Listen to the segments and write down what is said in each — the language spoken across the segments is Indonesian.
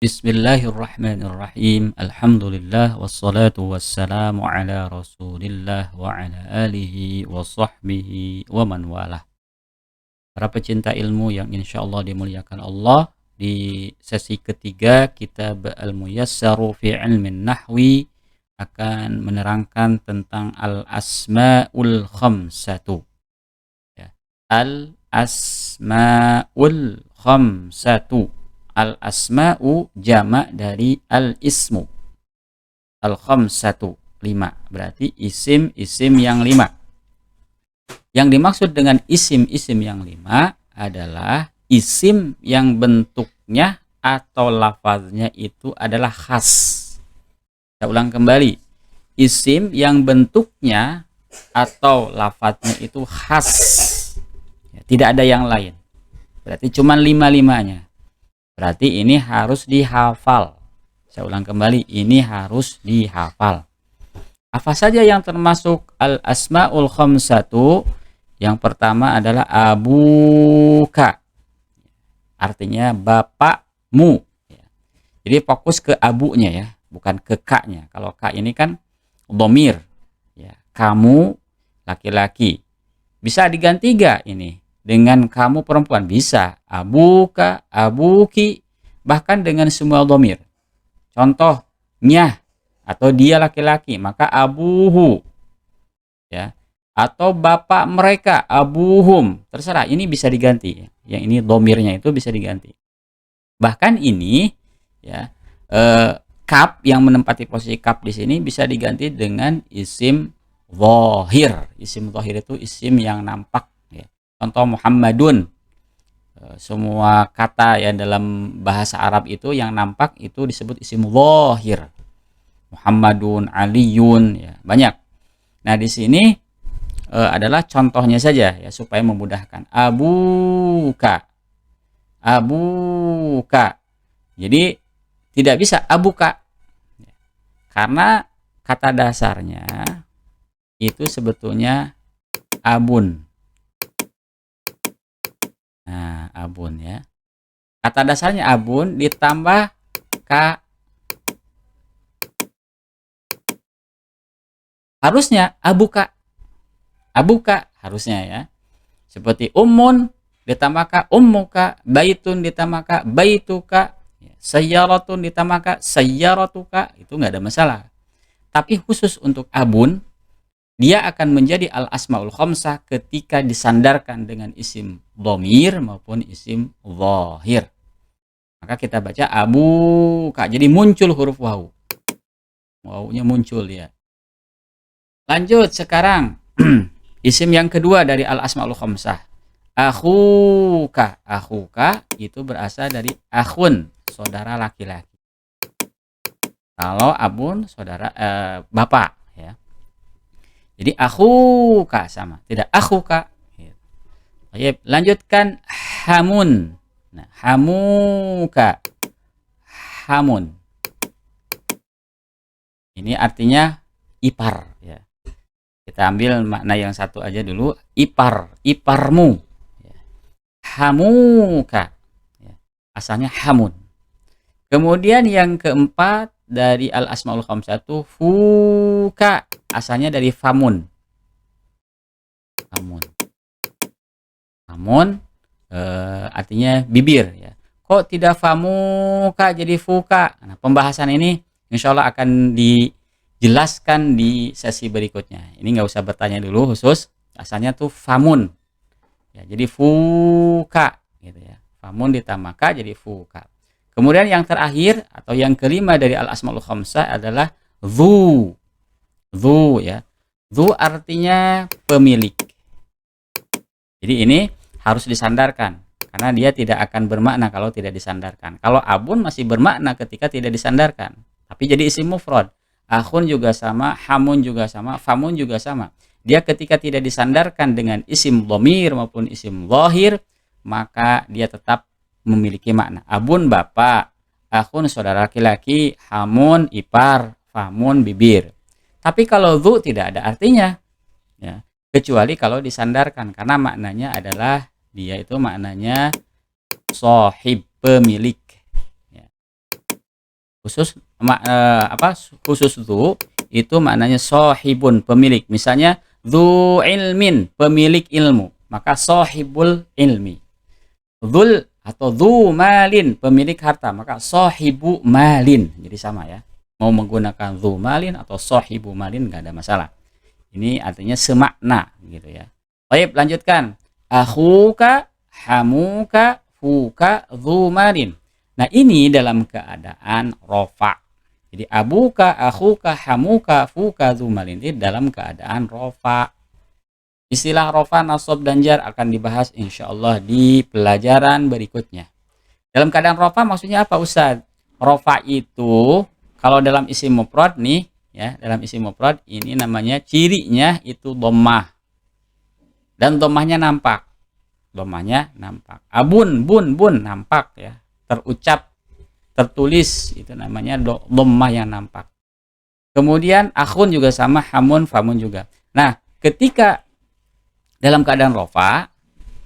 Bismillahirrahmanirrahim. Alhamdulillah wassalatu wassalamu ala Rasulillah wa ala alihi wa sahbihi wa man walah. Para pecinta ilmu yang insyaallah dimuliakan Allah, di sesi ketiga kitab Al-Muyassaru fi Ilmin Nahwi akan menerangkan tentang al-asmaul khamsatu. Ya. Al-asmaul khamsatu. Al-asma'u jamak dari al-ismu. Al-khamsatu, 5. Berarti isim-isim yang 5. Yang dimaksud dengan isim-isim yang 5 adalah isim yang bentuknya atau lafaznya itu adalah khas. Saya ulang kembali. Isim yang bentuknya atau lafaznya itu khas. Ya, tidak ada yang lain. Berarti cuma 5-5-nya. Berarti ini harus dihafal. Saya ulang kembali, ini harus dihafal. Apa saja yang termasuk al-asma'ul khamsatu? Yang pertama adalah abuka. Artinya bapakmu. Jadi fokus ke abunya ya, bukan ke kaknya. Kalau kak ini kan dhamir. Ya, kamu laki-laki. Bisa diganti gak ini? Dengan kamu perempuan bisa, abuka, abuki, bahkan dengan semua dhamir. Contohnya, atau dia laki-laki, maka abuhu, ya, atau bapak mereka, abuhum, terserah. Ini bisa diganti, yang ini dhamirnya itu bisa diganti. Bahkan ini, ya, kap yang menempati posisi kap di sini bisa diganti dengan isim dhahir. Isim dhahir itu isim yang nampak. Contoh Muhammadun, semua kata yang dalam bahasa Arab itu yang nampak itu disebut isim dhahir. Muhammadun, Aliyun, ya, banyak. Nah di sini adalah contohnya saja ya supaya memudahkan. Abuka, abuka. Jadi tidak bisa abuka karena kata dasarnya itu sebetulnya abun. Nah, abun ya. Kata dasarnya abun ditambah ka. Harusnya abuka. Abuka harusnya ya. Seperti ummun ditambah ka ummuka, baitun ditambah ka baituka, sayyaratun ditambah ka sayyaratuka, itu nggak ada masalah. Tapi khusus untuk abun, dia akan menjadi al-asmaul khamsah ketika disandarkan dengan isim dhamir maupun isim dhahir. Maka kita baca abuka, jadi muncul huruf waw. Wawnya muncul ya. Lanjut sekarang isim yang kedua dari al-asmaul khamsah. Akhuka. Akhuka itu berasal dari akhun, saudara laki-laki. Kalau abun saudara bapak ya. Jadi akhuka sama, tidak akhuka. Baik, lanjutkan hamun. Nah, hamuka, hamun. Ini artinya ipar. Ya. Kita ambil makna yang satu aja dulu, ipar, iparmu. Ya. Hamuka, ya. Asalnya hamun. Kemudian yang keempat dari al-asmaul khamsatu fuka, asalnya dari famun. Famun. Famun artinya bibir ya. Kok tidak famuka jadi fuka? Nah, pembahasan ini insya Allah akan dijelaskan di sesi berikutnya. Ini nggak usah bertanya dulu khusus. Asalnya tuh famun. Ya, jadi fuka gitu ya. Famun ditambah ka jadi fuka. Kemudian yang terakhir atau yang kelima dari al-asmaul khamsah adalah dzu. Dzu ya. Dzu artinya pemilik. Jadi ini harus disandarkan karena dia tidak akan bermakna kalau tidak disandarkan. Kalau abun masih bermakna ketika tidak disandarkan. Tapi jadi isim mufrad. Akhun juga sama, hamun juga sama, famun juga sama. Dia ketika tidak disandarkan dengan isim dhamir maupun isim dhahir, maka dia tetap memiliki makna. Abun bapak, akhun saudara laki-laki, hamun ipar, famun bibir. Tapi kalau dzu tidak ada artinya, ya, kecuali kalau disandarkan karena maknanya adalah dia itu maknanya sahib, pemilik. Ya. Khusus dzu itu maknanya sahibun, pemilik. Misalnya dzu ilmin, pemilik ilmu, maka sahibul ilmi. Dzul atau dzu malin, pemilik harta, maka sahibu malin. Jadi sama ya, mau menggunakan dzu malin atau sahibu malin nggak ada masalah. Ini artinya semakna gitu ya. Baik, lanjutkan. Akhuka, hamuka, fuka, dzu malin. Nah, ini dalam keadaan rofa. Jadi abuka, akhuka, hamuka, fuka, dzu malin ini dalam keadaan rofa. Istilah rofa, nasab, dan jar akan dibahas insya Allah di pelajaran berikutnya. Dalam keadaan rofa maksudnya apa, Ustaz? Rofa itu kalau dalam isim mufrad nih ya, dalam isim mufrad ini namanya cirinya itu dhammah. Dan dhammahnya nampak. Dhammahnya nampak. Abun, bun nampak ya. Terucap, tertulis, itu namanya dhammah yang nampak. Kemudian akhun juga sama, hamun, famun juga. Nah, ketika dalam keadaan rofa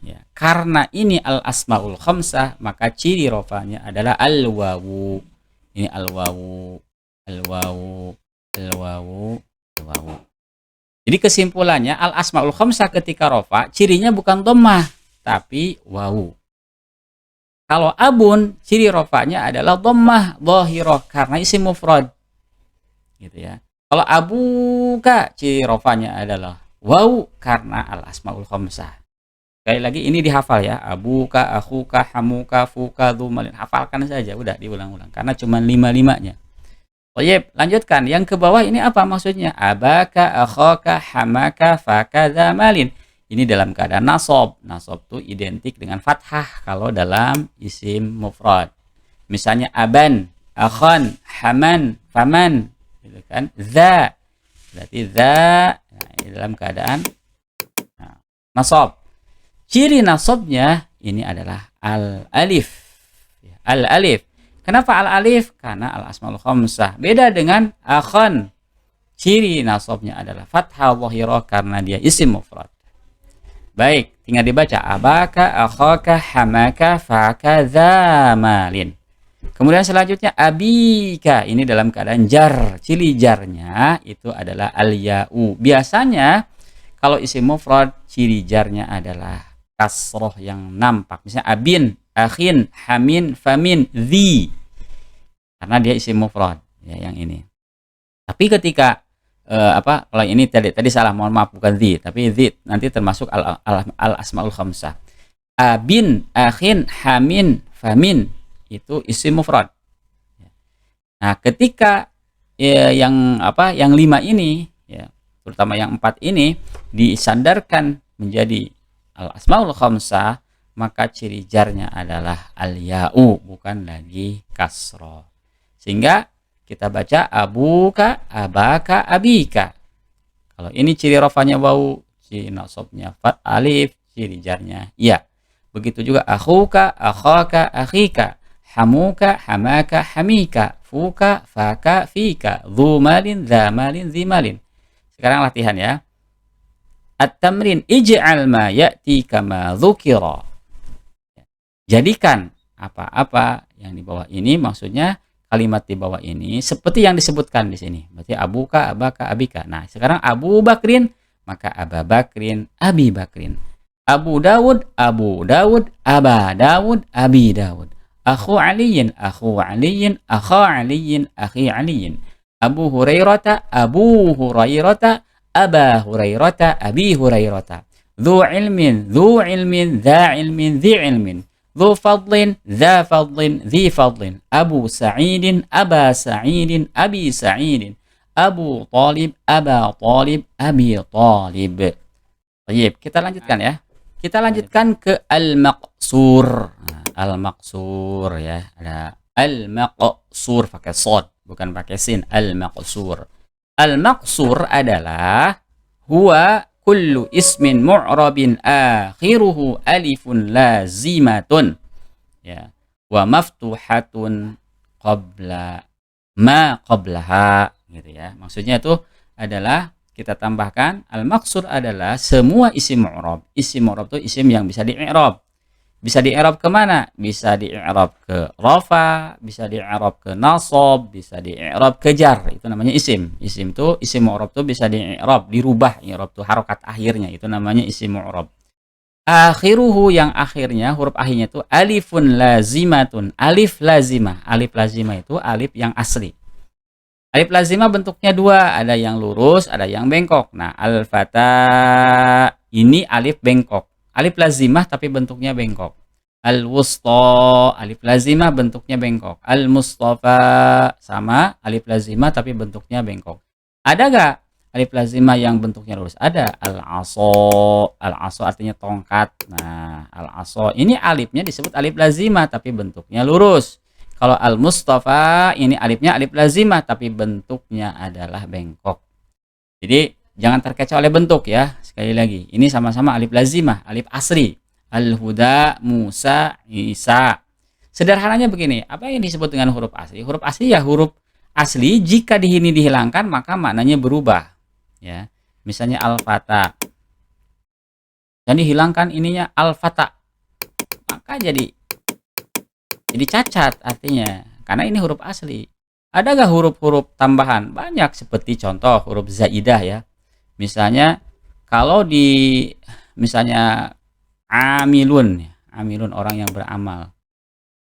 ya, karena ini al asmaul khamsah, maka ciri rofanya adalah al wawu. Ini al wawu, al wawu, al wawu, al wawu. Jadi kesimpulannya al asmaul khamsah ketika rofa cirinya bukan dhammah tapi wawu. Kalau abun, ciri rofanya adalah dhammah dhahirah karena isim mufrad. Gitu ya. Kalau abuka, ciri rofanya adalah wawu karena al asmaul khamsah. Sekali lagi ini dihafal ya. Abuka, akhuka, hamuka, fuka, dzu malin. Hafalkan saja, udah diulang-ulang karena cuma 5-5-nya. Baik, lanjutkan. Yang ke bawah ini apa maksudnya? Abaka, akhaka, hamaka, faka, dza malin. Ini dalam keadaan nasab. Nasab itu identik dengan fathah kalau dalam isim mufrad. Misalnya aban, akhan, haman, faman, gitu kan? Za. Berarti za, nah, ini dalam keadaan nasab. Ciri nasabnya ini adalah al-alif. Al-alif. Kenapa al-alif? Karena al-asmaul khamsah. Beda dengan akhan. Ciri nasabnya adalah fathah dhahirah karena dia isim mufrad. Baik, tinggal dibaca. Abaka, akhaka, hamaka, faka, dza malin. Kemudian selanjutnya abika. Ini dalam keadaan jar. Ciri jarnya itu adalah al-ya'u. Biasanya kalau isim mufrad ciri jarnya adalah kasroh yang nampak. Misalnya abin, akhin, hamin, famin, dzi. Karena dia isim mufrad ya yang ini. Tapi ketika kalau ini tadi salah, mohon maaf, bukan dzi, tapi dzi nanti termasuk al asmaul khamsah. Abin, akhin, hamin, famin itu isim mufrad. Nah, ketika yang 5 ini ya, terutama yang 4 ini disandarkan menjadi al asmaul khamsah, maka ciri jarnya adalah al ya'u, bukan lagi kasroh. Sehingga kita baca abuka, abaka, abika. Kalau ini ciri rofanya wawu, ciri nasabnya fat alif, ciri jarnya ya. Begitu juga akhuka, akhaka, akhika, hamuka, hamaka, hamika, fuka, faka, fika, dzu malin, dza malin, dzi malin. Sekarang latihan ya. At-tamrin ij'al ma ya'ti kama dzukira. Jadikan apa-apa yang di bawah ini, maksudnya kalimat di bawah ini seperti yang disebutkan di sini. Berarti abuka, abaka, abika. Nah, sekarang Abu Bakrin, maka Aba Bakrin, Abi Bakrin. Abu Dawud, Abu Dawud, Aba Dawud, Abi Dawud. Akhu Aliyin, Akhu Aliyin, Akha Aliyin, Akhi Aliyin. Abu Hurairata, Abu Hurairata, Aba Hurairata, Abi Hurairata. Dzu ilmin, Dzu ilmin, Dza ilmin, Dzi ilmin. ذو فضل ذا فضل ذي فضل أبو سعيد أبا سعيد أبي سعيد أبو طالب أبا طالب أبي طالب. Baik, kita lanjutkan ya. Kita lanjutkan ke al-maqsur. Al-maqsur ya. Ada al-maqsur pakai shad, bukan pakai sin. Al-maqsur. Al-maqsur adalah huwa kullu ismin mu'rabin akhiruhu alifun lazimatun ya wa maftuhatun qabla ma qablaha gitu ya. Maksudnya itu adalah kita tambahkan al-maqsur adalah semua isim mu'rab. Isim mu'rab itu isim yang bisa di-i'rab. Bisa di-i'rab ke mana? Bisa di-i'rab ke rafa, bisa di-i'rab ke nasab, bisa di-i'rab ke jar. Itu namanya isim. Isim tuh, isim mu'rab tuh bisa di-i'rab, dirubah. I'rab tuh harokat akhirnya, itu namanya isim mu'rab. Akhiruhu, yang akhirnya, huruf akhirnya itu alifun lazimatun. Alif lazimah. Alif lazimah itu alif yang asli. Alif lazimah bentuknya dua, ada yang lurus, ada yang bengkok. Nah, al-fata ini alif bengkok. Alif lazimah tapi bentuknya bengkok. Al-wusta, alif lazimah bentuknya bengkok. Al-mustafa sama alif lazimah tapi bentuknya bengkok. Ada gak alif lazimah yang bentuknya lurus? Ada. Al-aso, al-aso artinya tongkat. Nah, al-aso ini alifnya disebut alif lazimah tapi bentuknya lurus. Kalau al-mustafa ini alifnya alif lazimah tapi bentuknya adalah bengkok. Jadi jangan terkecoh oleh bentuk ya. Sekali lagi, ini sama-sama alif lazimah, alif asli. Al-huda, Musa, Isa. Sederhananya begini, apa yang disebut dengan huruf asli? Huruf asli ya huruf asli jika ini dihilangkan maka maknanya berubah. Ya. Misalnya al-fata. Dan dihilangkan ininya al-fata. Maka jadi cacat artinya, karena ini huruf asli. Ada gak huruf-huruf tambahan? Banyak, seperti contoh huruf zaidah ya. Misalnya kalau di misalnya amilun, amilun orang yang beramal.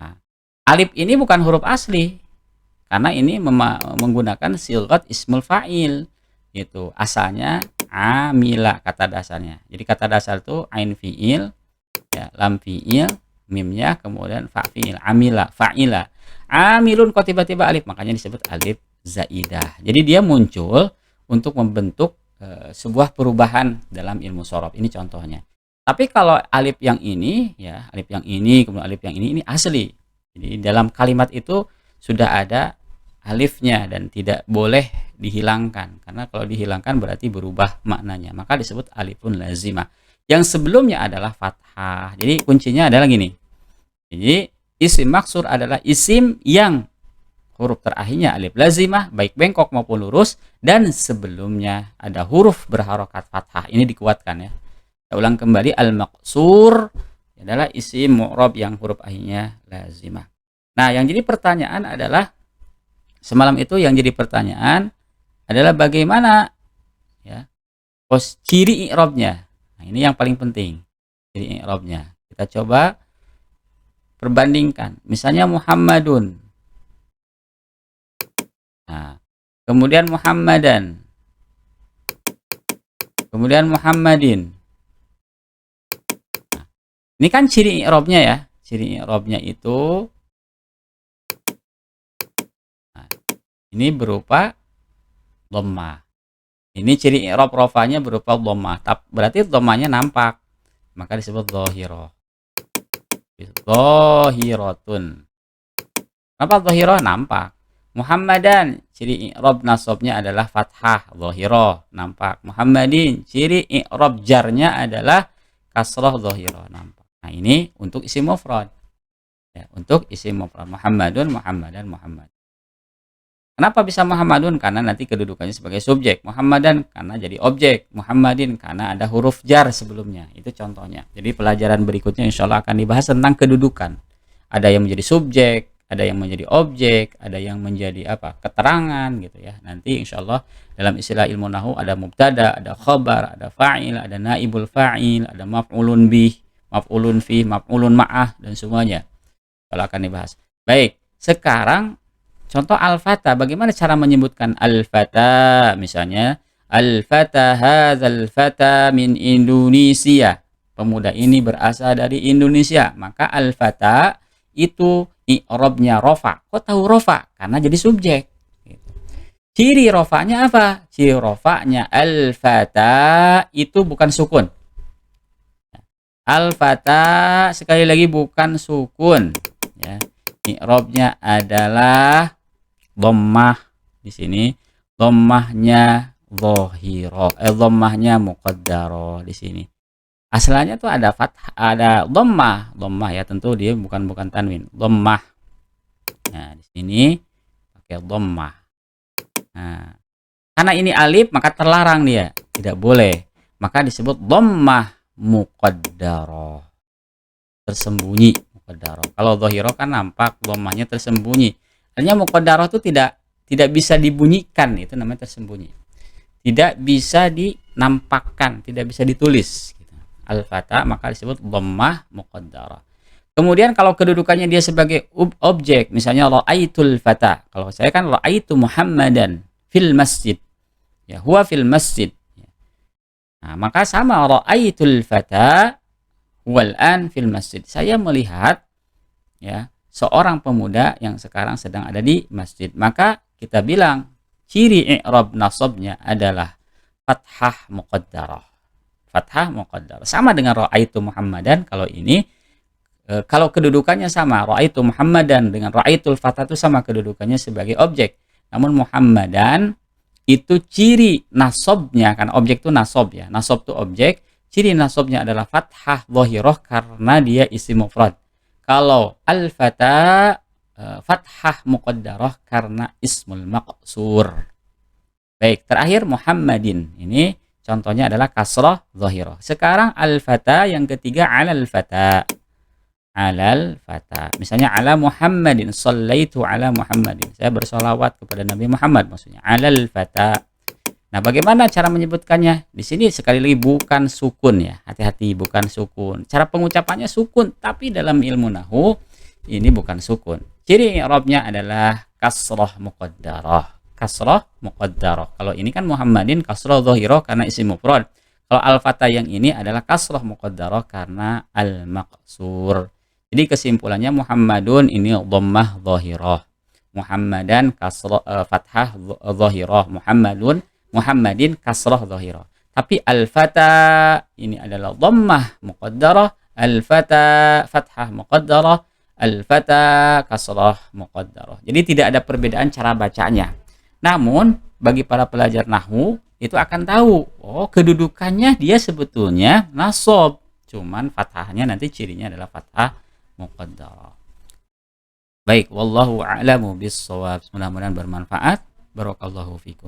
Nah, alif ini bukan huruf asli karena ini menggunakan silgat ismul fa'il. Itu asalnya amila kata dasarnya. Jadi kata dasar itu ain fi'il, ya, lam fi'il, mimnya, kemudian fa'il, amila, fa'ila. Amilun kok tiba-tiba alif, makanya disebut alif zaidah. Jadi dia muncul untuk membentuk sebuah perubahan dalam ilmu shorof. Ini contohnya. Tapi kalau alif yang ini, ya, alif yang ini, kemudian alif yang ini asli. Jadi dalam kalimat itu sudah ada alifnya dan tidak boleh dihilangkan. Karena kalau dihilangkan berarti berubah maknanya. Maka disebut alifun lazimah. Yang sebelumnya adalah fathah. Jadi kuncinya adalah gini. Jadi isim maksur adalah isim yang huruf terakhirnya alif lazimah, baik bengkok maupun lurus, dan sebelumnya ada huruf berharokat fathah. Ini dikuatkan ya. Kita ulang kembali, al-maqsur adalah isim mu'rab yang huruf akhirnya lazimah. Nah, yang jadi pertanyaan adalah semalam itu yang jadi pertanyaan adalah bagaimana ya ciri i'rabnya. Nah, ini yang paling penting. Ciri i'rabnya. Kita coba perbandingkan. Misalnya Muhammadun. Nah, kemudian Muhammadan. Kemudian Muhammadin. Nah, ini kan ciri i'rabnya ya. Ciri i'rabnya itu ini berupa dhammah. Ini ciri i'rab rofanya berupa dhammah. Berarti dhammahnya nampak. Maka disebut dhahirah. Dhahiratun. Kenapa dhahirah? Nampak. Muhammadan, ciri i'rab nasabnya adalah fathah, dhahirah, nampak. Muhammadin, ciri i'rab jarnya adalah kasrah, dhahirah, nampak. Nah, ini untuk isim mufrad. Ya, untuk isim mufrad. Muhammadun, Muhammadan, Muhammad. Kenapa bisa Muhammadun? Karena nanti kedudukannya sebagai subjek. Muhammadan karena jadi objek. Muhammadin karena ada huruf jar sebelumnya. Itu contohnya. Jadi pelajaran berikutnya insya Allah akan dibahas tentang kedudukan. Ada yang menjadi subjek, ada yang menjadi objek, ada yang menjadi apa? Keterangan gitu ya. Nanti insya Allah dalam istilah ilmu nahwu ada mubtada, ada khabar, ada fa'il, ada naibul fa'il, ada maf'ulun bih, maf'ulun fi, maf'ulun ma'ah, dan semuanya. Kalau akan dibahas. Baik, sekarang contoh al-fata, bagaimana cara menyebutkan al-fata? Misalnya, al-fata hadzal fata min Indonesia. Pemuda ini berasal dari Indonesia. Maka al-fata itu i'rabnya rofa. Kok tahu rofa? Karena jadi subjek. Ciri rofanya apa? Ciri rofanya al-fata itu bukan sukun. Al-fata sekali lagi bukan sukun. Ya. I'rabnya adalah dhammah di sini, dhammahnya dhahirah, dhammahnya muqaddarah di sini. Asalnya tuh ada fathah, ada dhammah, dhammah ya, tentu dia bukan tanwin, dhammah. Nah, di sini pakai dhammah. Nah, karena ini alif maka terlarang dia, tidak boleh. Maka disebut dhammah muqaddarah. tersembunyi muqaddarah. Kalau dhahirah kan nampak, dhammahnya tersembunyi. Artinya muqaddarah itu tidak bisa dibunyikan, itu namanya tersembunyi. Tidak bisa dinampakkan, tidak bisa ditulis gitu. Al-fata maka disebut dhammah muqaddarah. Kemudian kalau kedudukannya dia sebagai objek, misalnya ra'aitul fata. Kalau saya kan ra'aitu Muhammadan fil masjid. Ya, huwa fil masjid. Nah, maka sama ra'aitul fata wal an fil masjid. Saya melihat ya seorang pemuda yang sekarang sedang ada di masjid. Maka kita bilang ciri i'rab nasabnya adalah fathah muqaddarah. Fathah muqaddarah. Sama dengan ra'aitu Muhammadan. Kalau ini kalau kedudukannya sama, ra'aitu Muhammadan dengan ra'aitul fata itu sama kedudukannya sebagai objek. Namun Muhammadan itu ciri nasabnya, kan objek itu nasab ya. Nasab itu objek, ciri nasabnya adalah fathah dhahirah karena dia isim mufrad. Kalau al-fata fathah muqaddarah karena ismul maqsur. Baik, terakhir Muhammadin. Ini contohnya adalah kasrah dhahirah. Sekarang al-fata yang ketiga alal fata. Alal fata. Misalnya ala Muhammadin, shallaitu ala Muhammadin. Saya bersolawat kepada Nabi Muhammad maksudnya. Alal fata. Nah, bagaimana cara menyebutkannya? Di sini sekali lagi bukan sukun ya. Hati-hati, bukan sukun. Cara pengucapannya sukun, tapi dalam ilmu nahwu ini bukan sukun. Ciri i'rabnya adalah kasrah muqaddarah. Kasrah muqaddarah. Kalau ini kan Muhammadin kasrah dhahirah karena isim mufrad. Kalau al-fata yang ini adalah kasrah muqaddarah karena al-maqsur. Jadi kesimpulannya Muhammadun ini dhammah dhahirah. Muhammadan kasrah fathah dhahirah. Muhammadin kasrah dhahirah. Tapi al-fata ini adalah dhammah muqaddarah, al-fata fathah muqaddarah, al-fata kasrah muqaddarah. Jadi tidak ada perbedaan cara bacanya. Namun bagi para pelajar nahwu itu akan tahu, oh kedudukannya dia sebetulnya nasab. Cuman fathahnya nanti cirinya adalah fathah muqaddarah. Baik, wallahu a'lamu bis-shawab. Mudah-mudahan bermanfaat. Barakallahu fikum.